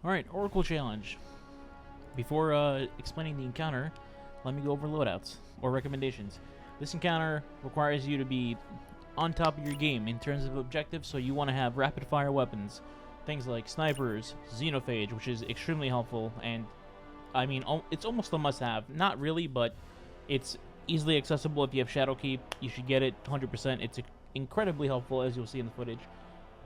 Alright, Oracle Challenge. Before explaining the encounter, let me go over loadouts, or recommendations. This encounter requires you to be on top of your game in terms of objectives, so you want to have rapid-fire weapons. Things like snipers, xenophage, which is extremely helpful, and, I mean, it's almost a must-have. Not really, but it's easily accessible if you have Shadow Keep. You should get it 100%. It's incredibly helpful, as you'll see in the footage.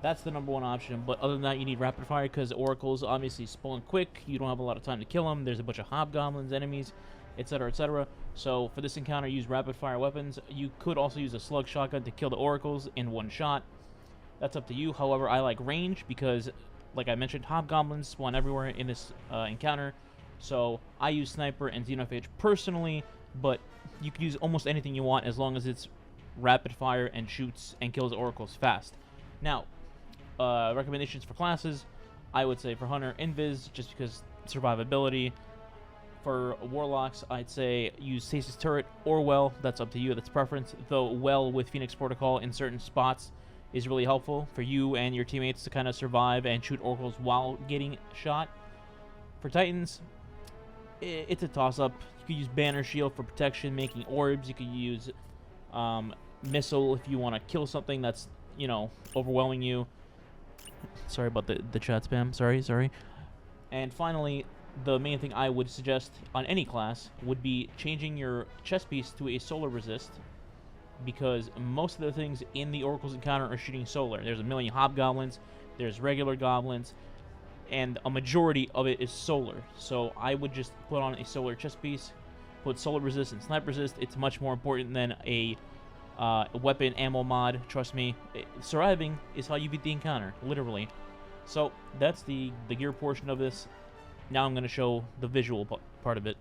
That's the number one option, but other than that, you need rapid fire because oracles obviously spawn quick. You don't have a lot of time to kill them. There's a bunch of hobgoblins, enemies, etc., etc. So for this encounter, use rapid fire weapons. You could also use a slug shotgun to kill the oracles in one shot. That's up to you. However, I like range because, like I mentioned, hobgoblins spawn everywhere in this encounter. So I use sniper and xenophage personally, but you can use almost anything you want as long as it's rapid fire and shoots and kills oracles fast. Now, recommendations for classes, I would say for Hunter, Invis, just because survivability. For Warlocks, I'd say use Stasis Turret or Well. That's up to you, that's preference. Though Well with Phoenix Protocol in certain spots is really helpful for you and your teammates to kind of survive and shoot oracles while getting shot. For Titans, it's a toss-up. You could use Banner Shield for protection, making orbs. You could use Missile if you want to kill something that's, you know, overwhelming you. Sorry about the chat spam. Sorry. And finally, the main thing I would suggest on any class would be changing your chest piece to a solar resist, because most of the things in the Oracle's encounter are shooting solar. There's a million hobgoblins, there's regular goblins, and a majority of it is solar. So I would just put on a solar chest piece, put solar resist and sniper resist. It's much more important than a weapon ammo mod. Trust me, surviving is how you beat the encounter, literally. So that's the gear portion of this. Now I'm going to show the visual part of it.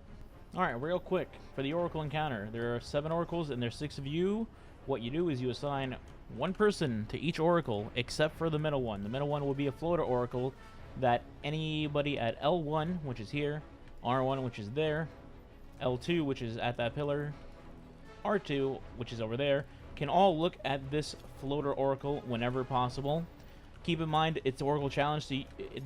Alright, real quick, for the Oracle encounter, there are 7 oracles and there's 6 of you. What you do is you assign one person to each oracle except for the middle one. The middle one will be a floater oracle that anybody at L1, which is here, R1, which is there, L2, which is at that pillar, R2, which is over there, can all look at this floater oracle whenever possible. Keep in mind, it's an oracle challenge, so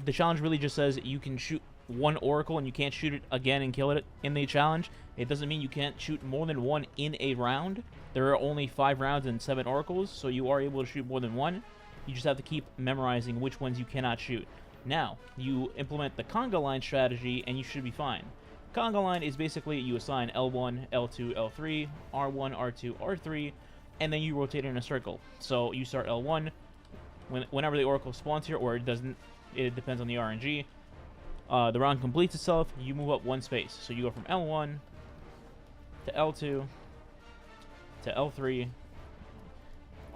the challenge really just says you can shoot one oracle and you can't shoot it again and kill it in the challenge. It doesn't mean you can't shoot more than one in a round. There are only 5 rounds and 7 oracles, so you are able to shoot more than one. You just have to keep memorizing which ones you cannot shoot. Now, you implement the conga line strategy and you should be fine. Conga line is basically you assign L1, L2, L3, R1, R2, R3, and then you rotate in a circle. So you start L1, whenever the oracle spawns here, or it doesn't, it depends on the RNG. The round completes itself, you move up one space. So you go from L1 to L2 to L3,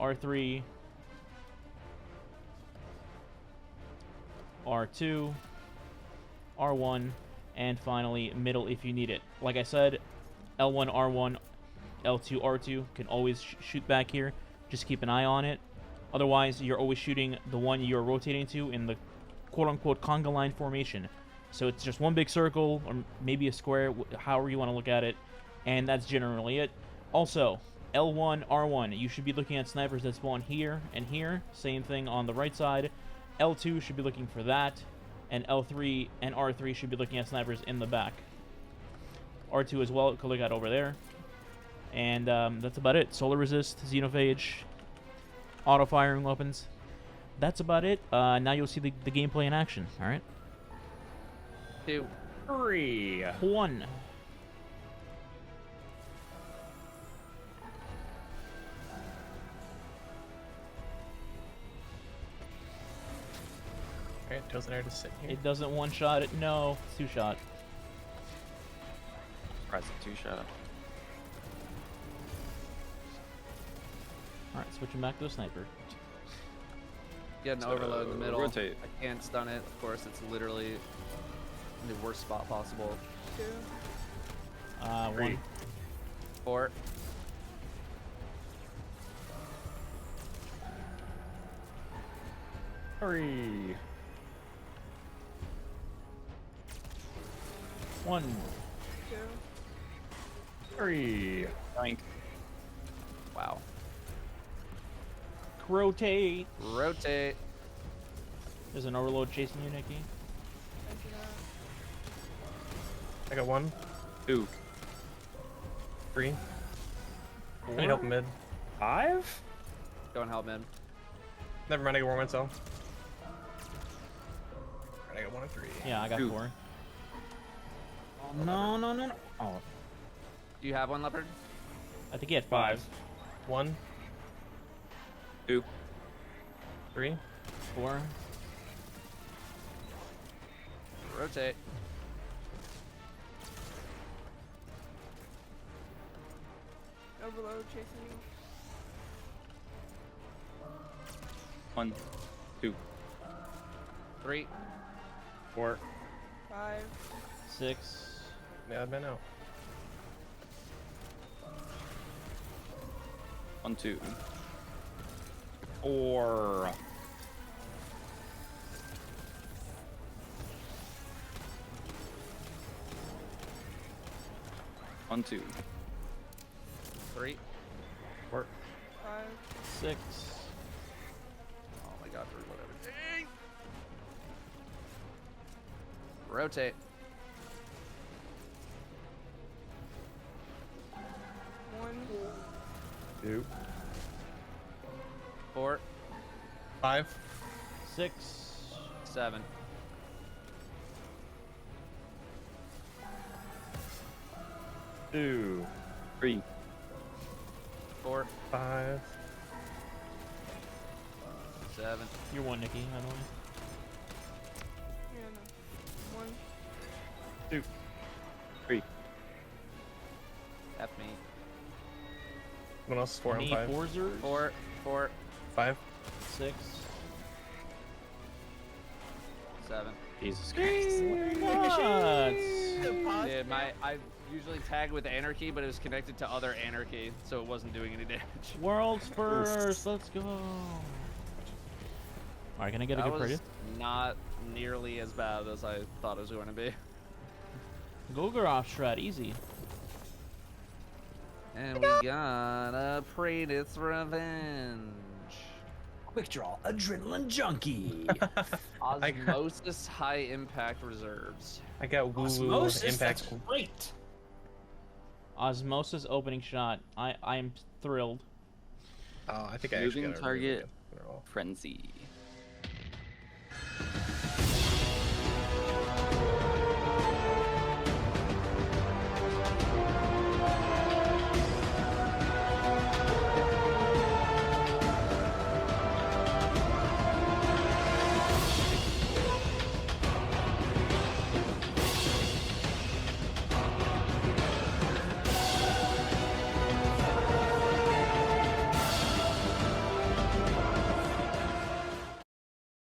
R3, R2, R1, and finally middle if you need it. Like I said, L1, R1, L2, R2 can always shoot back here. Just keep an eye on it. Otherwise, you're always shooting the one you're rotating to in the quote-unquote conga line formation. So it's just one big circle, or maybe a square, however you want to look at it, and that's generally it. Also, L1, R1, you should be looking at snipers that spawn here and here. Same thing on the right side. L2 should be looking for that, and L3 and R3 should be looking at snipers in the back. R2 as well, could look at over there. And that's about it. Solar resist, xenophage, auto-firing weapons. That's about it. Now you'll see the gameplay in action, alright? 2, 3, 1. Alright, doesn't have to sit here. It doesn't one-shot it. No, it's 2-shot. Press a 2-shot. Alright, switching back to a sniper. Get an overload in the middle. Rotate. I can't stun it. Of course, it's literally the worst spot possible. 2, 3, 1. 4. Three. 1. 2, 3. Ninth. Wow. Rotate. Rotate. There's an overload chasing you, Nikki. Thank you, I got 1, 2, 3. I need help mid. 5. Go and help mid. Never mind, I got 1 myself. Alright, I got 1 and 3. Yeah, I got Two. 4. Oh, no, no, no, no. Oh, Do you have one, Leopard? I think he had 5. 5. 1, 2. 3. 4. Rotate. Overload chasing you. 1, 2, 3. 4. 5. 6. Yeah, I've been out. 1, 2. 4. One, 2. 3. 4. 5. 6. Oh my god, reload everything. Rotate. 1. 2. 4. 5. 6. 7. 2. 3. 4. 5. 7. You're 1, Nikki, by the way. Yeah, no. 1. 2. 3. F me. Someone else is 4 and Any 5. 4s? 4. 4. 5. 6. 7. Jesus Christ. Nuts. Dude, I usually tag with anarchy, but it was connected to other anarchy, so it wasn't doing any damage. World's first. Let's go. Alright, can I get a That good was preview? not nearly as bad as I thought it was going to be. Golgoroth shred, easy. And we got a Praetor's Revenge. Quick draw, adrenaline junkie. Osmosis High Impact Reserves. I got woo woo Osmosis, that's impact. great. Osmosis opening shot. I am thrilled. Oh, I think I actually Moving got a really target. good roll. Frenzy.